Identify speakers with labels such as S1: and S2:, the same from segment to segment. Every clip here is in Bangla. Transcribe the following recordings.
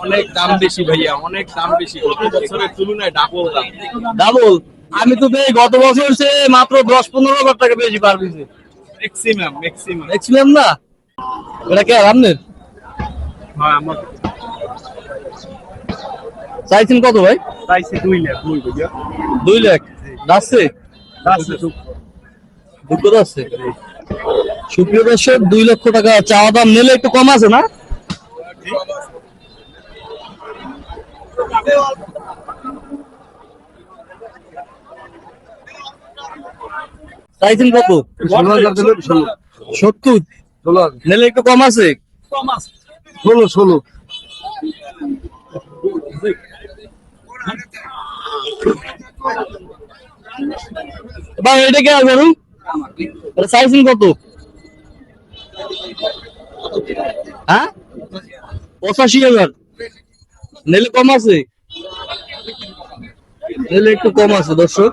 S1: অনেক দাম বেশি ভাইয়া, অনেক দাম বেশি, গত বছরের তুলনায় ডাবল দাম।
S2: ডাবল? আমি তো দেই গত বছর সে মাত্র 10-15 হাজার টাকা বেশি পার পিছে।
S1: Maximum maximum.
S2: ম্যাক্সিমাম না? এটা কে আপনার?
S1: হ্যাঁ আমার
S2: চাইছেন কত ভাই?
S1: চাইছে 2 লাখ।
S2: 2 লাখ যাচ্ছে?
S1: আছে
S2: দুটো যাচ্ছে। সুপ্রিয় দর্শক, 2 লক্ষ টাকা চাওয়া দাম, নিলে একটু কম আছে না? চাইছেন কত? 70? নিলে একটু কম আছে?
S3: 16
S2: ভাই এটা কে ধরুন, চাইছেন কত? হ্যাঁ 85,000? নিলে কম আছে? নিলে একটু কম আছে দর্শক।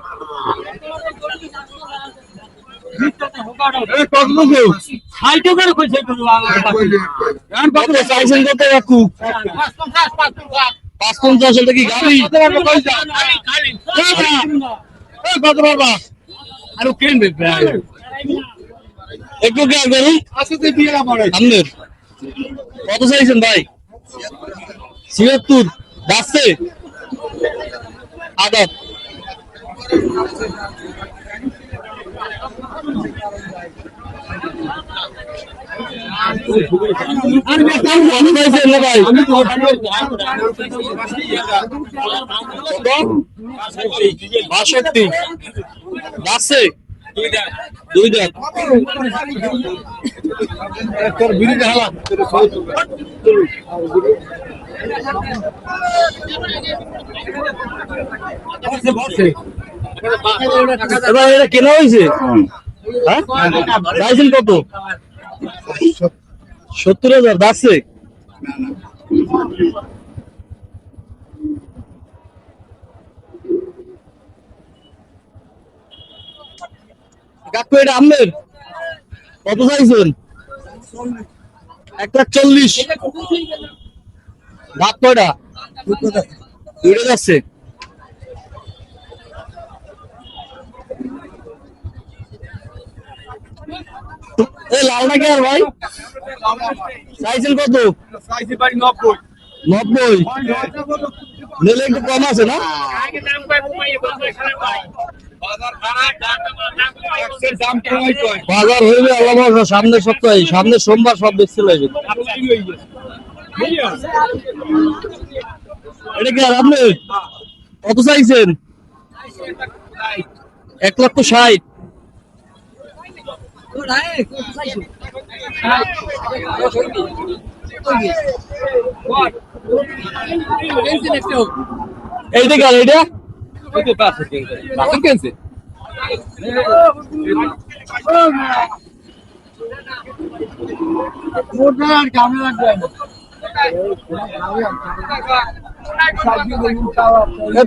S2: চাইছেন কত কাকু? 550? এটা কি গাড়ি?
S1: আরো কিনবে
S2: একটু কে গাড়ি আপনার? কত চাইছেন ভাই? 76 যাচ্ছে? আদাত ভাই 62 যাচ্ছে? 2 দাঁত। এবার এটা কেনা হয়েছে? হ্যাঁ চাইছেন কত? 70,000 যাচ্ছে? কাকু এটা আপনার? কত চাইছেন? 1,40,000? দাঁত কয়টা? 2টা যাচ্ছে? এই লালটা কে আর ভাই? চাইছেন কত? 90? নিলে একটু কম আছে না? বাজার হইবে আল্লাহ, সামনের সপ্তাহে, সামনের সোমবার সব বেচতে লাগবে। এটা কি আর আপনি? কত চাইছেন? 1,60,000? এইটা কি আর এটা? কেনছে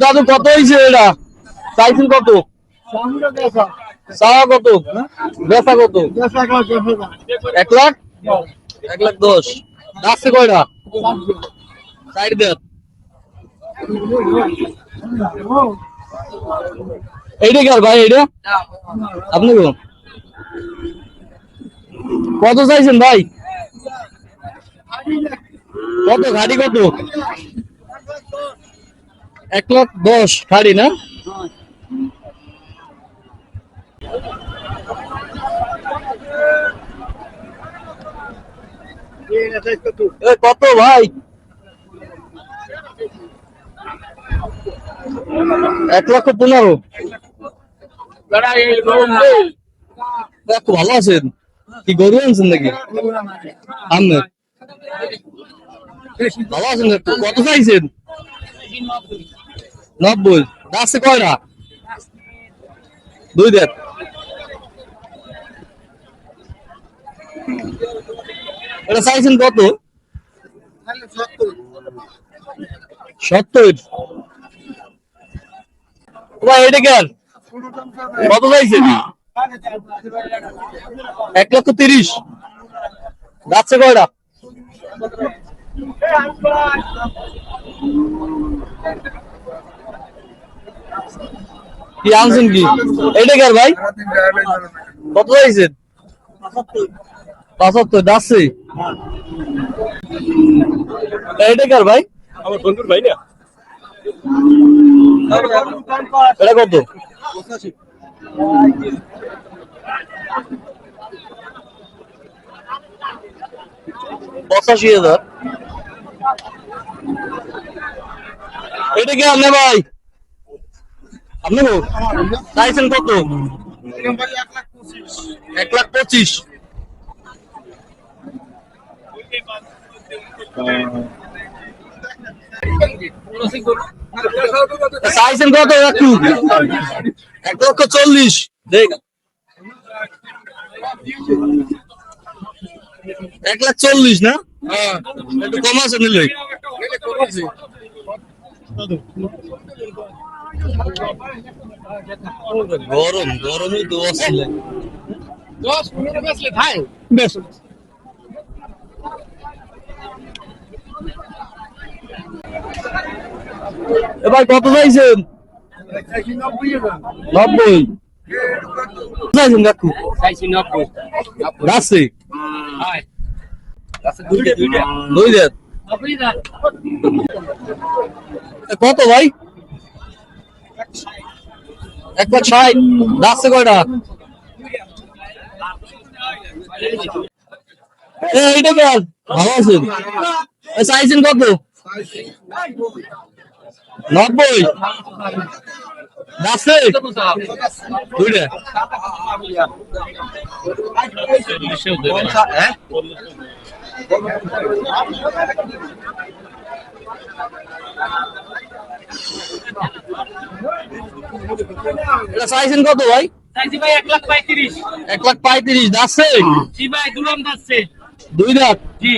S2: দাদু কত হয়েছে এটা? চাইছেন কত? চাওয়া কত? বেচা কত? 1,00,000? 1,10,000 যাচ্ছে কয়টা? 4 দাঁত। এইটা কি আর ভাই? এইটা আপনি কত চাইছেন ভাই? কত গাড়ি? কত? 1,10,000 গাড়ি না? কত ভাই? 1,15,000? ভালো আছেন? কি গরু আনছেন নাকি আপনার? ভালো আছেন? কত চাইছেন? 90? যাচ্ছে কয়টা? 2 দাঁত। এটা চাইছেন কত? 70? এটা কি আর? কত চাইছেন? 1,30,000? যাচ্ছে কয়টা? কি আনছেন কি? এটা কার ভাই? কত চাইছেন? 75 যাচ্ছে। এটা কার ভাই?
S1: আমার বন্ধুর ভাই না।
S2: এটা কত? 85,000। এটা কি আপনি ভাই? আপনি চাইছেন কত? 1,25,000। চাইছেন কত? 1,40,000। দেখ 1,40,000 না? একটু কম আছে নিলে। গরম গরমই তো অস্থির লাগে। এবার কত চাইছেন? 90 চাইছেন কাকু? রাশি দুই দেড় কত ভাই? 1,60,000। রাশি কয়টা? এইটা কি ভালো আছেন? চাইছেন কত? 90 রাশি দুইটা। এটা চাইছেন কত ভাই?
S4: চাইছি ভাই 1,35,000।
S2: 1,35,000 যাচ্ছে।
S4: জি ভাই দুলাম যাচ্ছে।
S2: দুই লাখ।
S4: জি